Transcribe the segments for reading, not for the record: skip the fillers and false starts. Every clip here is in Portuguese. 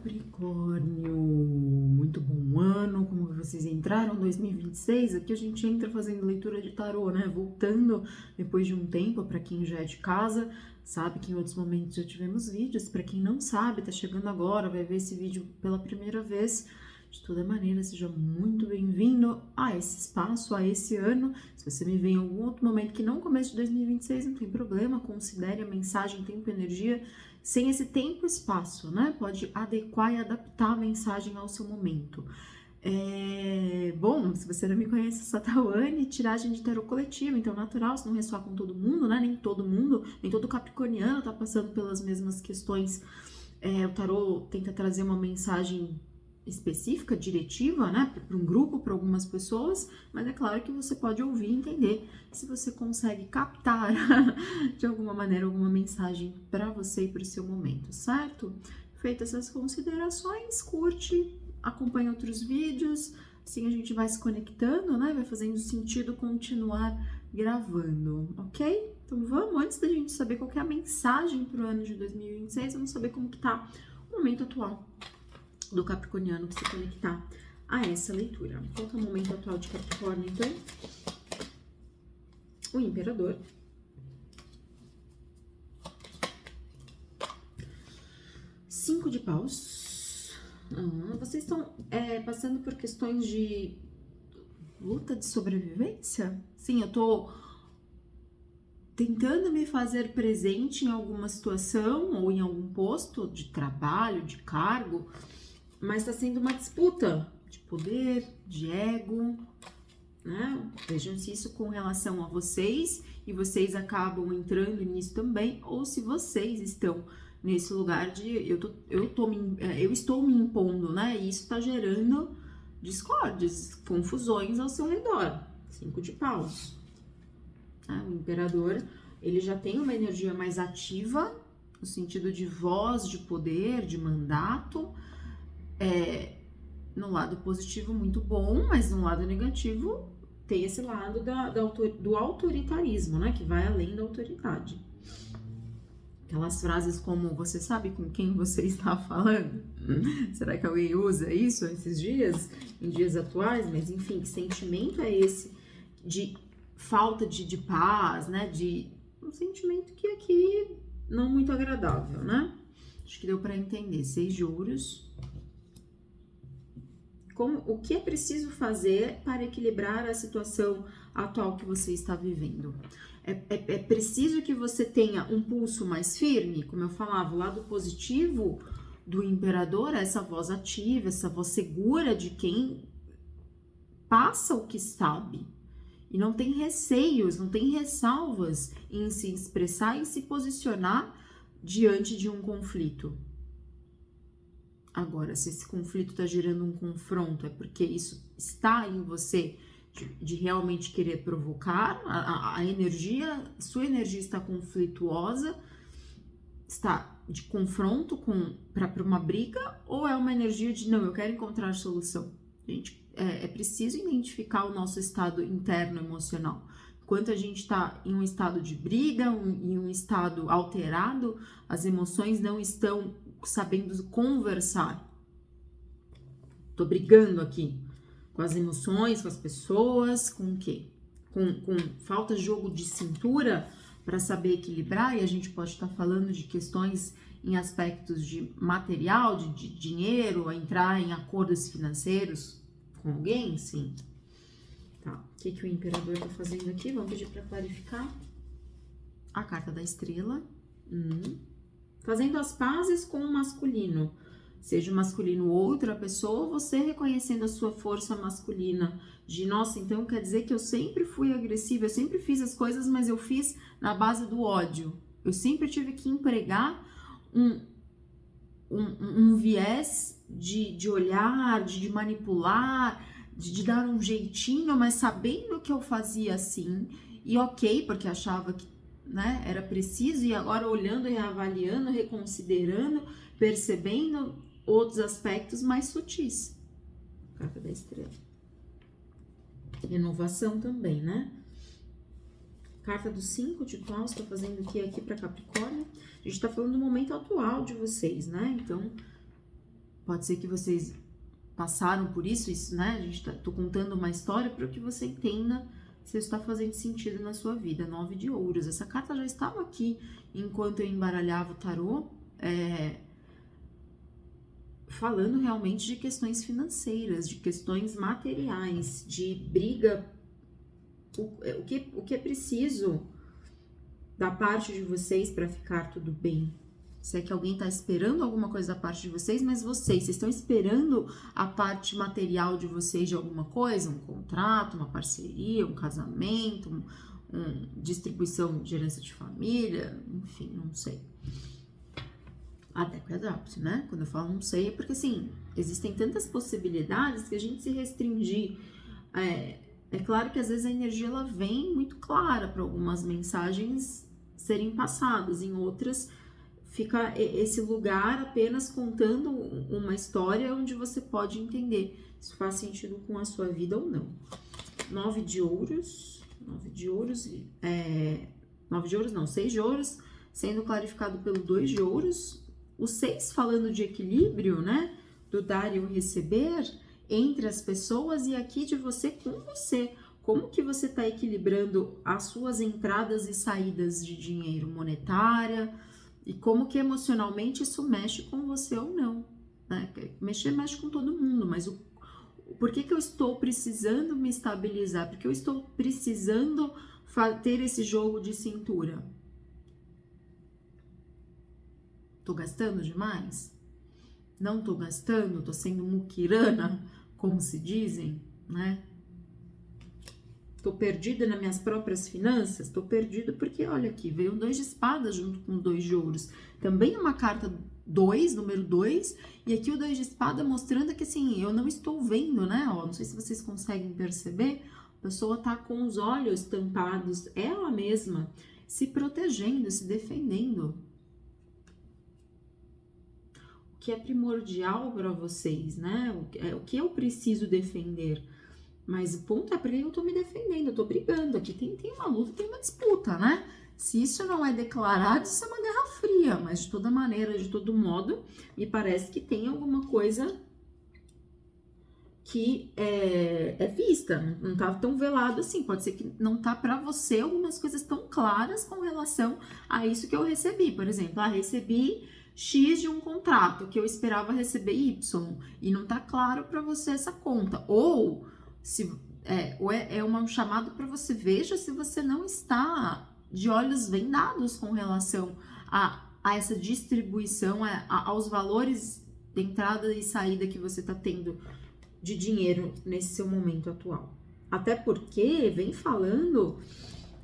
Capricórnio, muito bom ano, como vocês entraram em 2026, aqui a gente entra fazendo leitura de tarô, né, voltando depois de um tempo, para quem já é de casa, sabe que em outros momentos já tivemos vídeos, para quem não sabe, tá chegando agora, vai ver esse vídeo pela primeira vez, de toda maneira, seja muito bem-vindo a esse espaço, a esse ano. Se você me vê em algum outro momento que não começo de 2026, não tem problema, considere a mensagem, tempo e energia sem esse tempo e espaço, né? Pode adequar e adaptar a mensagem ao seu momento. Bom, se você não me conhece, eu sou a Tawane, tiragem de tarô coletivo, então natural, se não ressoar com todo mundo, né? Nem todo mundo, nem todo capricorniano tá passando pelas mesmas questões. O tarô tenta trazer uma mensagem específica, diretiva, né, para um grupo, para algumas pessoas, mas é claro que você pode ouvir e entender se você consegue captar de alguma maneira alguma mensagem para você e para o seu momento, certo? Feitas essas considerações, curte, acompanha outros vídeos, assim a gente vai se conectando, né, vai fazendo sentido continuar gravando, ok? Então vamos, antes da gente saber qual que é a mensagem para o ano de 2026, vamos saber como que tá o momento atual do capricorniano, para se conectar a essa leitura. Qual que é o momento atual de Capricórnio, então? O Imperador. Cinco de paus. Vocês estão passando por questões de luta de sobrevivência? Sim, eu tô tentando me fazer presente em alguma situação ou em algum posto de trabalho, de cargo, mas está sendo uma disputa de poder, de ego, né? Vejam se isso com relação a vocês e vocês acabam entrando nisso também, ou se vocês estão nesse lugar de eu estou me impondo, né? E isso está gerando discórdias, confusões ao seu redor. Cinco de paus. O Imperador, ele já tem uma energia mais ativa, no sentido de voz, de poder, de mandato. No lado positivo, muito bom, mas no lado negativo, tem esse lado do autoritarismo, né? Que vai além da autoridade. Aquelas frases como, você sabe com quem você está falando? Será que alguém usa isso esses dias, em dias atuais? Mas enfim, que sentimento é esse de falta de paz, né? De um sentimento que aqui não muito agradável, né? Acho que deu para entender. 6 de ouros. O que é preciso fazer para equilibrar a situação atual que você está vivendo? É preciso que você tenha um pulso mais firme, como eu falava, o lado positivo do Imperador, essa voz ativa, essa voz segura de quem passa o que sabe e não tem receios, não tem ressalvas em se expressar e se posicionar diante de um conflito. Agora, se esse conflito está gerando um confronto, é porque isso está em você de realmente querer provocar, a energia, sua energia está conflituosa, está de confronto para uma briga, ou é uma energia de não, eu quero encontrar solução? Gente, é preciso identificar o nosso estado interno emocional. Enquanto a gente está em um estado de briga, em um estado alterado, as emoções não estão sabendo conversar. Tô brigando aqui com as emoções, com as pessoas, com o quê? Com falta de jogo de cintura para saber equilibrar, e a gente pode estar falando de questões em aspectos de material, de dinheiro, entrar em acordos financeiros com alguém, sim. Tá, o que o Imperador tá fazendo aqui? Vamos pedir para clarificar. A carta da estrela. Fazendo as pazes com o masculino, seja o masculino outra pessoa, você reconhecendo a sua força masculina, de nossa, então quer dizer que eu sempre fui agressiva, eu sempre fiz as coisas, mas eu fiz na base do ódio, eu sempre tive que empregar um viés de olhar, de manipular, de dar um jeitinho, mas sabendo que eu fazia assim, e ok, porque achava que, né, era preciso, e agora olhando, reavaliando, reconsiderando, percebendo outros aspectos mais sutis. Carta da estrela. Renovação também, né? Carta do 5 de paus, tá fazendo o que aqui para Capricórnio? A gente tá falando do momento atual de vocês, né? Então, Pode ser que vocês passaram por isso, né? Tô contando uma história para que você entenda se está fazendo sentido na sua vida. 9 de ouros. Essa carta já estava aqui enquanto eu embaralhava o tarô, falando realmente de questões financeiras, de questões materiais, de briga. O que é preciso da parte de vocês para ficar tudo bem? Se é que alguém está esperando alguma coisa da parte de vocês, mas vocês estão esperando a parte material de vocês de alguma coisa? Um contrato, uma parceria, um casamento, distribuição de herança de família, enfim, não sei. Até quadrápode, né? Quando eu falo não sei, é porque assim, existem tantas possibilidades que a gente se restringir. É claro que às vezes a energia ela vem muito clara para algumas mensagens serem passadas, em outras fica esse lugar apenas contando uma história onde você pode entender se faz sentido com a sua vida ou não. 9 de ouros, 6 de ouros, sendo clarificado pelo 2 de ouros, o 6 falando de equilíbrio, né, do dar e o receber entre as pessoas, e aqui de você com você. Como que você está equilibrando as suas entradas e saídas de dinheiro monetária, e como que emocionalmente isso mexe com você ou não, né? Mexe com todo mundo, mas por que eu estou precisando me estabilizar? Porque eu estou precisando ter esse jogo de cintura? Tô gastando demais? Não tô gastando? Tô sendo muquirana, como se dizem, né? Tô perdida nas minhas próprias finanças? Tô perdido porque, olha aqui, veio um 2 de espadas junto com o 2 de ouros. Também uma carta 2, número 2, e aqui o 2 de espada mostrando que, assim, eu não estou vendo, né? Ó, não sei se vocês conseguem perceber, a pessoa tá com os olhos tampados, ela mesma, se protegendo, se defendendo. O que é primordial para vocês, né? O que eu preciso defender? Mas o ponto é porque eu tô me defendendo, eu tô brigando. Aqui tem uma luta, tem uma disputa, né? Se isso não é declarado, isso é uma guerra fria. Mas de toda maneira, de todo modo, me parece que tem alguma coisa que é vista. Não tá tão velado assim. Pode ser que não tá pra você algumas coisas tão claras com relação a isso que eu recebi. Por exemplo, recebi X de um contrato que eu esperava receber Y. E não tá claro pra você essa conta. Ou um chamado para você, veja se você não está de olhos vendados com relação a essa distribuição, aos valores de entrada e saída que você está tendo de dinheiro nesse seu momento atual. Até porque vem falando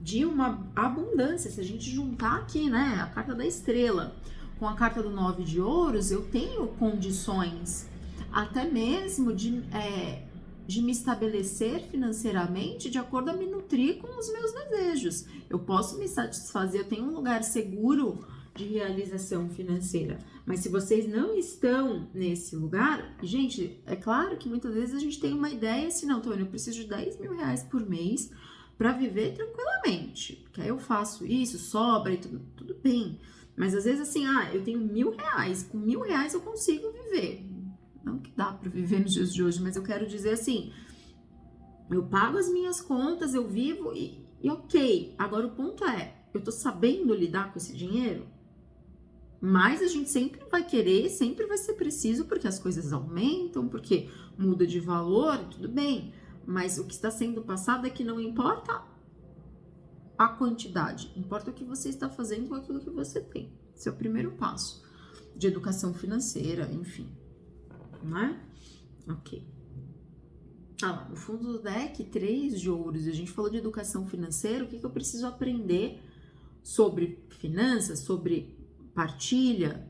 de uma abundância. Se a gente juntar aqui, né, a carta da estrela com a carta do 9 de ouros, eu tenho condições até mesmo de me estabelecer financeiramente de acordo a me nutrir com os meus desejos. Eu posso me satisfazer, eu tenho um lugar seguro de realização financeira. Mas se vocês não estão nesse lugar, gente, é claro que muitas vezes a gente tem uma ideia assim, não, Tônia, eu preciso de 10 mil reais por mês para viver tranquilamente. Porque aí eu faço isso, sobra e tudo bem. Mas às vezes assim, eu tenho 1.000 reais, com 1.000 reais eu consigo viver. Não que dá para viver nos dias de hoje, mas eu quero dizer assim, eu pago as minhas contas, eu vivo e ok. Agora o ponto é, eu tô sabendo lidar com esse dinheiro? Mas a gente sempre vai querer, sempre vai ser preciso, porque as coisas aumentam, porque muda de valor, tudo bem. Mas o que está sendo passado é que não importa a quantidade, importa o que você está fazendo com aquilo que você tem. Esse é o primeiro passo de educação financeira, enfim. Não é? Ok. Lá, no fundo do deck, 3 de ouros. A gente falou de educação financeira. O que eu preciso aprender sobre finanças, sobre partilha?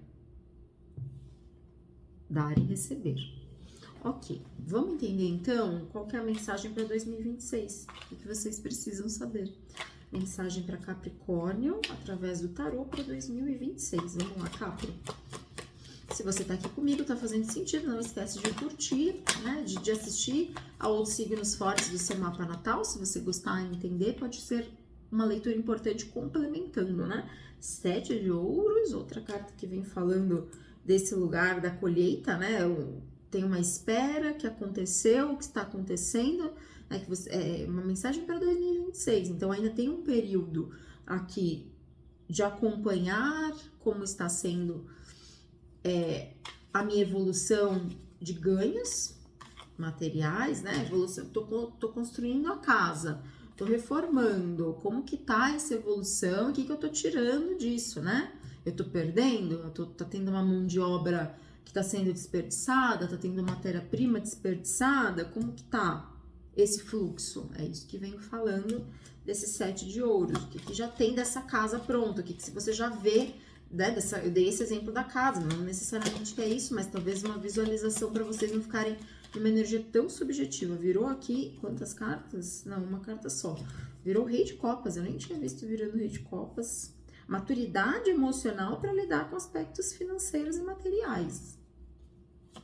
Dar e receber. Ok. Vamos entender, então, qual que é a mensagem para 2026. O que vocês precisam saber. Mensagem para Capricórnio, através do tarô para 2026. Vamos lá, Capri. Se você tá aqui comigo, tá fazendo sentido, não esquece de curtir, né, de assistir a outros signos fortes do seu mapa natal. Se você gostar e entender, pode ser uma leitura importante complementando, né? 7 de ouros, outra carta que vem falando desse lugar da colheita, né? Tem uma espera que aconteceu, que está acontecendo, né? Que você, é uma mensagem para 2026, então ainda tem um período aqui de acompanhar como está sendo a minha evolução de ganhos materiais, né? Evolução, tô construindo a casa, tô reformando, como que tá essa evolução, o que eu tô tirando disso, né? Eu tô perdendo, tá tendo uma mão de obra que tá sendo desperdiçada, tá tendo matéria-prima desperdiçada, como que tá esse fluxo? É isso que venho falando desse 7 de ouros, o que já tem dessa casa pronta, o que se você já vê, né, eu dei esse exemplo da casa, não necessariamente é isso, mas talvez uma visualização para vocês não ficarem numa energia tão subjetiva. Virou aqui, quantas cartas? Não, uma carta só. Virou Rei de Copas, eu nem tinha visto virando Rei de Copas. Maturidade emocional para lidar com aspectos financeiros e materiais.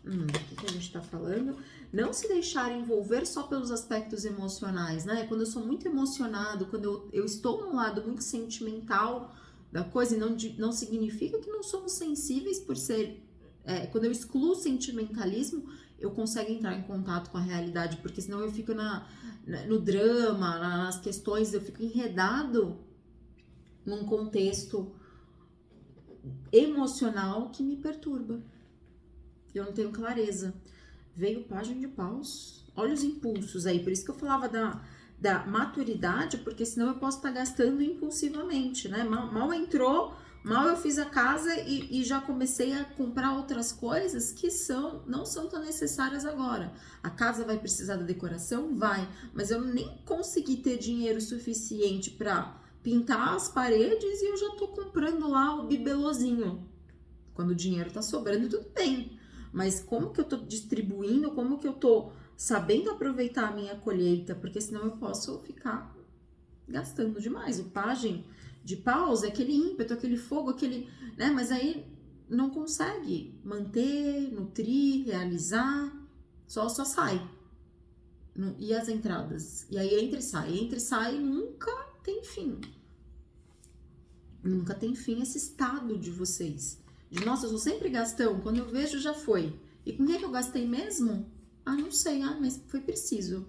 O que a gente tá falando? Não se deixar envolver só pelos aspectos emocionais, né? Quando eu sou muito emocionado, quando eu estou num lado muito sentimental da coisa, e não significa que não somos sensíveis por ser... quando eu excluo o sentimentalismo, eu consigo entrar em contato com a realidade, porque senão eu fico no drama, nas questões, eu fico enredado num contexto emocional que me perturba. Eu não tenho clareza. Veio página de paus. Olha os impulsos aí. Por isso que eu falava da maturidade, porque senão eu posso estar gastando impulsivamente, né? Mal entrou, mal eu fiz a casa e já comecei a comprar outras coisas que não são tão necessárias agora. A casa vai precisar da decoração? Vai. Mas eu nem consegui ter dinheiro suficiente para pintar as paredes e eu já tô comprando lá o bibelozinho. Quando o dinheiro tá sobrando, tudo bem. Mas como que eu tô distribuindo, como que eu tô sabendo aproveitar a minha colheita, porque senão eu posso ficar gastando demais. O pajem de paus é aquele ímpeto, aquele fogo, aquele, né? Mas aí não consegue manter, nutrir, realizar, só sai. E as entradas? E aí entra e sai, nunca tem fim. Nunca tem fim esse estado de vocês. De, nossa, eu sou sempre gastão, quando eu vejo já foi. E com que eu gastei mesmo? Ah, não sei, mas foi preciso.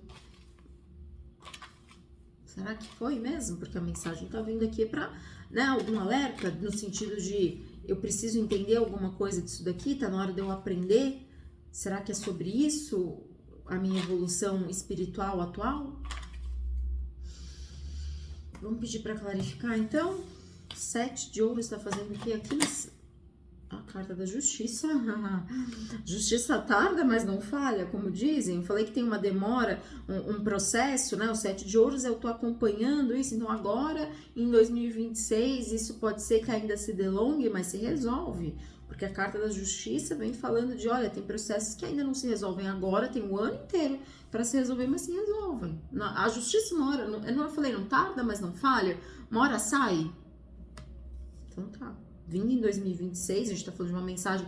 Será que foi mesmo? Porque a mensagem tá vindo aqui pra, né, algum alerta, no sentido de eu preciso entender alguma coisa disso daqui, tá na hora de eu aprender. Será que é sobre isso a minha evolução espiritual atual? Vamos pedir para clarificar então? 7 de ouro está fazendo o que aqui? A carta da justiça. Justiça tarda, mas não falha, como dizem. Falei que tem uma demora, um processo, né? O 7 de ouros, eu tô acompanhando isso. Então agora, em 2026, isso pode ser que ainda se delongue, mas se resolve. Porque a carta da justiça vem falando de, olha, tem processos que ainda não se resolvem agora, tem o ano inteiro para se resolver, mas se resolvem. A justiça uma hora, eu falei, não tarda, mas não falha, uma hora sai. Então tá. Vindo em 2026, a gente tá falando de uma mensagem,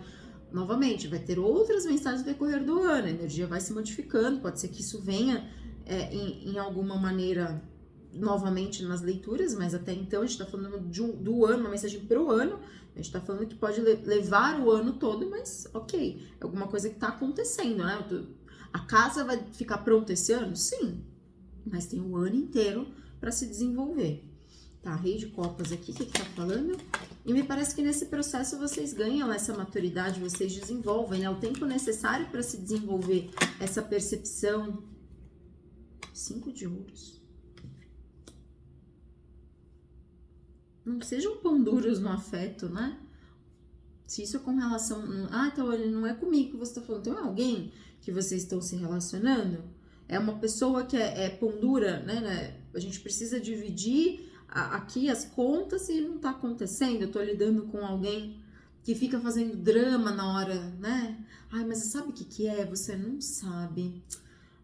novamente, vai ter outras mensagens no decorrer do ano, a energia vai se modificando, pode ser que isso venha em alguma maneira novamente nas leituras, mas até então a gente tá falando do ano, uma mensagem pro ano, a gente tá falando que pode levar o ano todo, mas ok, é alguma coisa que tá acontecendo, né? A casa vai ficar pronta esse ano? Sim, mas tem o ano inteiro para se desenvolver. Tá, Rei de Copas aqui, o que tá falando? E me parece que nesse processo vocês ganham essa maturidade, vocês desenvolvem, né? O tempo necessário para se desenvolver essa percepção. 5 de ouros. Não sejam pão duros no afeto, né? Se isso é com relação... então ele não é comigo que você tá falando. Então é alguém que vocês estão se relacionando? É uma pessoa que é pão dura, né? A gente precisa dividir aqui as contas e não tá acontecendo. Eu tô lidando com alguém que fica fazendo drama na hora, né? Ai, mas sabe o que é? Você não sabe.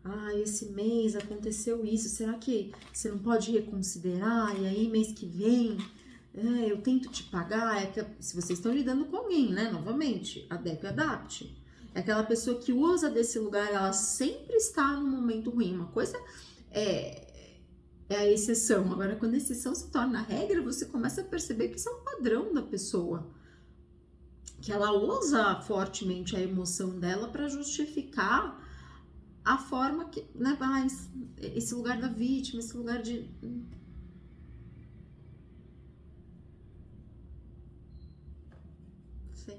Ai, esse mês aconteceu isso. Será que você não pode reconsiderar? E aí, mês que vem, eu tento te pagar. Se vocês estão lidando com alguém, né? Novamente, adeque e adapte. É aquela pessoa que usa desse lugar, ela sempre está num momento ruim. Uma coisa é a exceção. Agora, quando a exceção se torna a regra, você começa a perceber que isso é um padrão da pessoa. que ela usa fortemente a emoção dela para justificar a forma que, né, esse lugar da vítima, esse lugar de... Sei.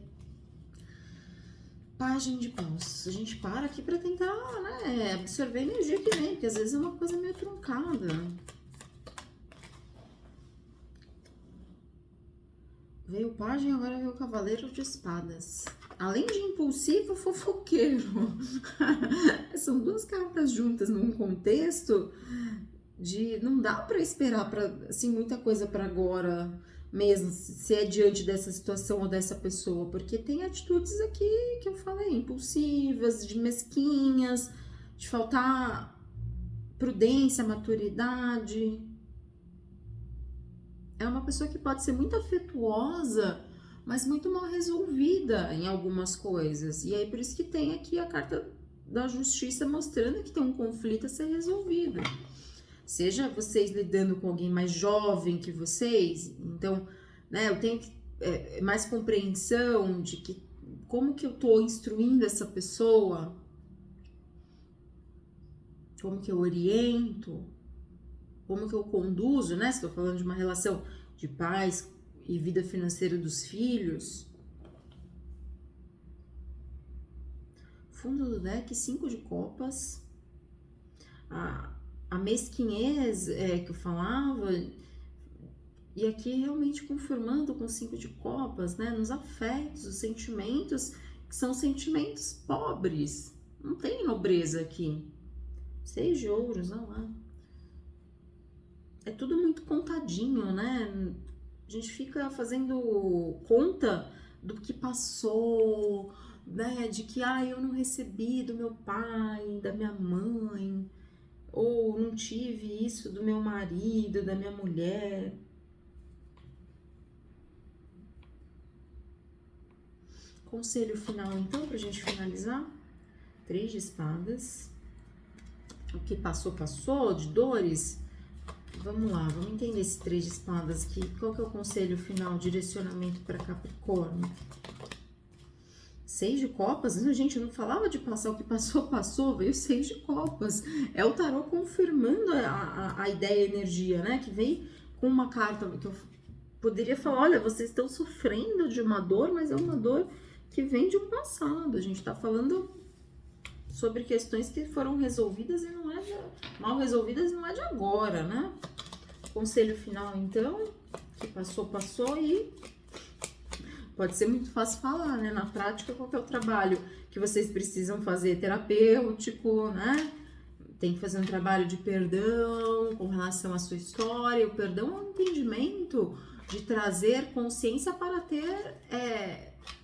Pagem de paus. A gente para aqui para tentar, né, absorver a energia que vem, porque às vezes é uma coisa meio truncada. Veio o pajem, agora veio o cavaleiro de espadas. Além de impulsivo, fofoqueiro. São duas cartas juntas num contexto de não dá para esperar para assim muita coisa para agora mesmo, se é diante dessa situação ou dessa pessoa, porque tem atitudes aqui que eu falei, impulsivas, de mesquinhas, de faltar prudência, maturidade. É uma pessoa que pode ser muito afetuosa, mas muito mal resolvida em algumas coisas. E aí por isso que tem aqui a carta da justiça mostrando que tem um conflito a ser resolvido. Seja vocês lidando com alguém mais jovem que vocês, então, né, eu tenho mais compreensão de que como que eu tô instruindo essa pessoa, como que eu oriento, como que eu conduzo, né? Estou falando de uma relação de pais e vida financeira dos filhos. Fundo do deck, 5 de copas. A mesquinhez que eu falava, e aqui realmente confirmando com 5 de copas, né? Nos afetos, os sentimentos, que são sentimentos pobres. Não tem nobreza aqui. 6 de ouros, olha lá. É tudo muito contadinho, né? A gente fica fazendo conta do que passou, né? De que, eu não recebi do meu pai, da minha mãe, ou não tive isso do meu marido, da minha mulher. Conselho final, então, pra gente finalizar. 3 de espadas. O que passou, passou, de dores. Vamos lá, vamos entender esse 3 de espadas aqui. Qual que é o conselho final, direcionamento para Capricórnio? 6 de copas? Não, gente, eu não falava de passar, o que passou, passou, veio 6 de copas. É o tarô confirmando a ideia e a energia, né? Que vem com uma carta que eu poderia falar, olha, vocês estão sofrendo de uma dor, mas é uma dor que vem de um passado. A gente tá falando sobre questões que foram resolvidas e não é mal resolvidas, não é de agora, né? Conselho final, então, que passou, passou, e pode ser muito fácil falar, né? Na prática, qual que é o trabalho que vocês precisam fazer? Terapêutico, né? Tem que fazer um trabalho de perdão com relação à sua história. O perdão é um entendimento de trazer consciência para ter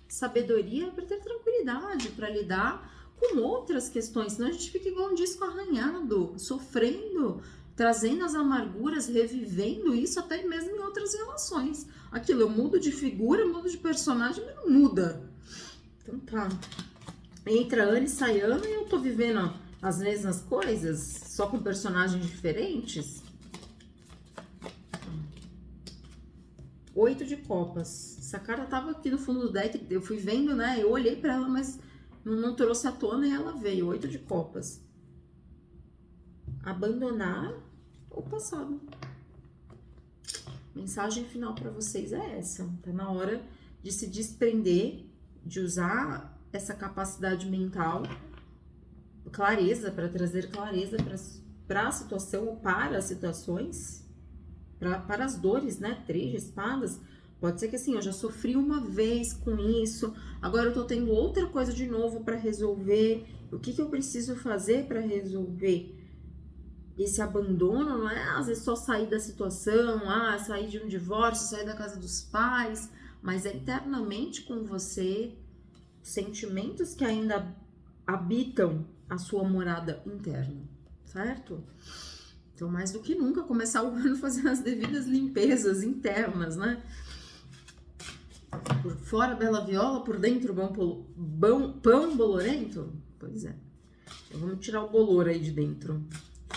sabedoria, para ter tranquilidade, para lidar com outras questões, senão a gente fica igual um disco arranhado, sofrendo, trazendo as amarguras, revivendo isso até mesmo em outras relações. Aquilo, eu mudo de figura, mudo de personagem, mas não muda. Então tá. Entra ano e sai ano e eu tô vivendo as mesmas coisas, só com personagens diferentes. 8 de copas. Essa carta tava aqui no fundo do deck, eu fui vendo, né? Eu olhei pra ela, mas não trouxe à tona e ela veio. 8 de copas. Abandonar o passado. Mensagem final para vocês é essa. Tá na hora de se desprender, de usar essa capacidade mental, clareza, para trazer clareza para a situação ou para as situações, para as dores, né? 3 de espadas. Pode ser que assim, eu já sofri uma vez com isso, agora eu tô tendo outra coisa de novo para resolver. O que eu preciso fazer para resolver esse abandono? Não é às vezes só sair da situação, sair de um divórcio, sair da casa dos pais, mas é internamente com você, sentimentos que ainda habitam a sua morada interna, certo? Então, mais do que nunca, começar o ano fazendo as devidas limpezas internas, né? Por fora, bela viola, por dentro, pão bolorento? Pois é. Então, vamos tirar o bolor aí de dentro.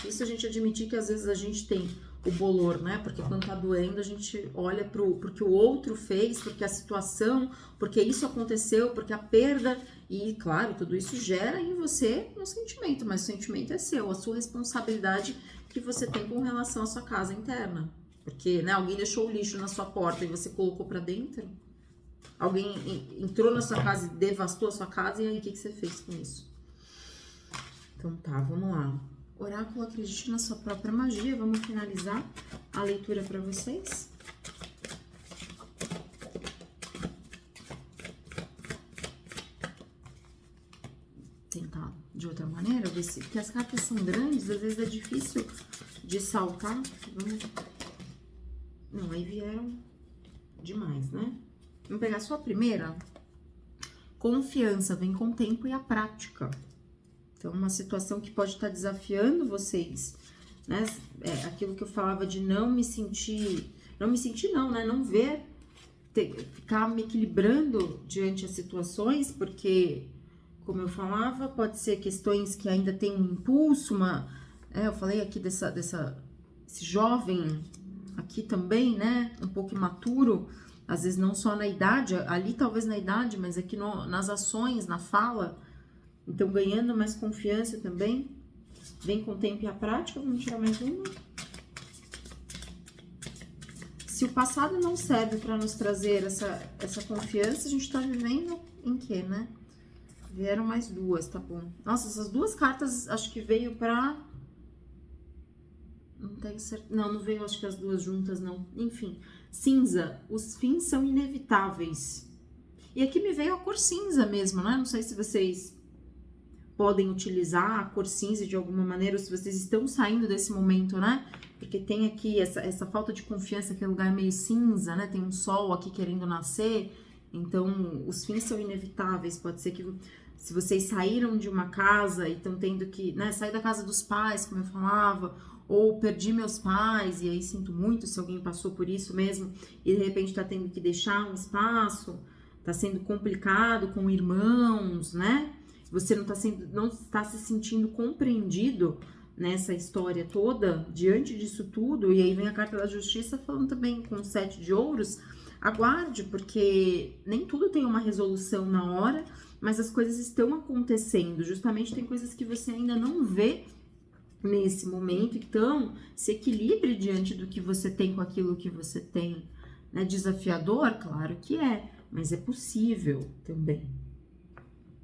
Isso a gente admitir que às vezes a gente tem o bolor, né? Porque quando tá doendo, a gente olha porque o outro fez, porque a situação, porque isso aconteceu, porque a perda. E, claro, tudo isso gera em você um sentimento, mas o sentimento é seu, a sua responsabilidade que você tem com relação à sua casa interna. Porque, né, alguém deixou o lixo na sua porta e você colocou pra dentro. Alguém entrou na sua casa e devastou a sua casa, e aí o que você fez com isso? Então tá, vamos lá. Oráculo, acredite na sua própria magia. Vamos finalizar a leitura para vocês. Tentar de outra maneira, ver se... Porque as cartas são grandes, às vezes é difícil de saltar. Vamos... Não, aí vieram demais, né? Vamos pegar só a primeira. Confiança vem com o tempo e a prática. Então, uma situação que pode estar desafiando vocês, né? É aquilo que eu falava de não me sentir não, né? Não ver, ficar me equilibrando diante das situações, porque, como eu falava, pode ser questões que ainda tem um impulso, eu falei aqui esse jovem aqui também, né? Um pouco imaturo, às vezes não só na idade, ali talvez na idade, mas aqui nas ações, na fala. Então, ganhando mais confiança também. Vem com o tempo e a prática. Vamos tirar mais uma. Se o passado não serve para nos trazer essa confiança, a gente tá vivendo em quê, né? Vieram mais duas, tá bom. Nossa, essas duas cartas acho que veio pra... Não tenho certeza. Não veio acho que as duas juntas, não. Enfim, cinza. Os fins são inevitáveis. E aqui me veio a cor cinza mesmo, né? Não sei se vocês... podem utilizar a cor cinza de alguma maneira, ou se vocês estão saindo desse momento, né? Porque tem aqui essa falta de confiança, aquele lugar meio cinza, né? Tem um sol aqui querendo nascer, então os fins são inevitáveis. Pode ser que se vocês saíram de uma casa e estão tendo que, né, sair da casa dos pais, como eu falava, ou perdi meus pais, e aí sinto muito se alguém passou por isso mesmo, e de repente tá tendo que deixar um espaço, tá sendo complicado com irmãos, né? Você não está se sentindo compreendido nessa história toda, diante disso tudo, e aí vem a carta da justiça falando também com 7 de ouros, aguarde, porque nem tudo tem uma resolução na hora, mas as coisas estão acontecendo, justamente tem coisas que você ainda não vê nesse momento, então se equilibre diante do que você tem com aquilo que você tem, né? Desafiador? Claro que é, mas é possível também.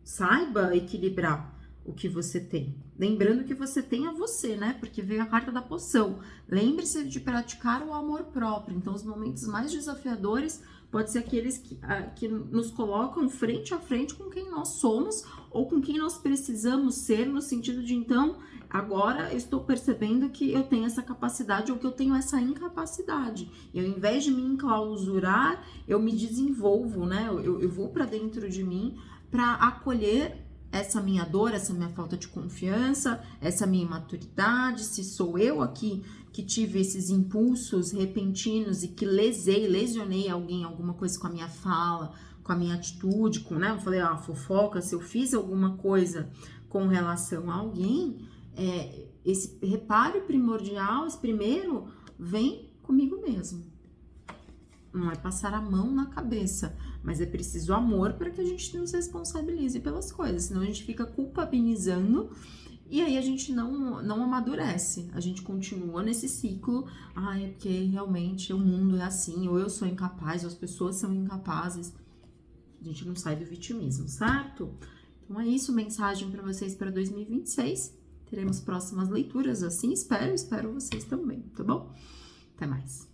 Saiba equilibrar o que você tem. Lembrando que você tem a você, né? Porque veio a carta da poção. Lembre-se de praticar o amor próprio. Então, os momentos mais desafiadores pode ser aqueles que nos colocam frente a frente com quem nós somos ou com quem nós precisamos ser, no sentido de, então, agora eu estou percebendo que eu tenho essa capacidade ou que eu tenho essa incapacidade. E ao invés de me enclausurar, eu me desenvolvo, né? Eu vou para dentro de mim para acolher essa minha dor, essa minha falta de confiança, essa minha imaturidade, se sou eu aqui que tive esses impulsos repentinos e que lesionei alguém, alguma coisa com a minha fala, com a minha atitude, né? Eu falei, fofoca, se eu fiz alguma coisa com relação a alguém, esse reparo primordial, esse primeiro, vem comigo mesmo. Não é passar a mão na cabeça, mas é preciso amor para que a gente nos responsabilize pelas coisas, senão a gente fica culpabilizando e aí a gente não amadurece, a gente continua nesse ciclo, é porque realmente o mundo é assim, ou eu sou incapaz, ou as pessoas são incapazes, a gente não sai do vitimismo, certo? Então é isso, mensagem para vocês para 2026, teremos próximas leituras, assim espero vocês também, tá bom? Até mais!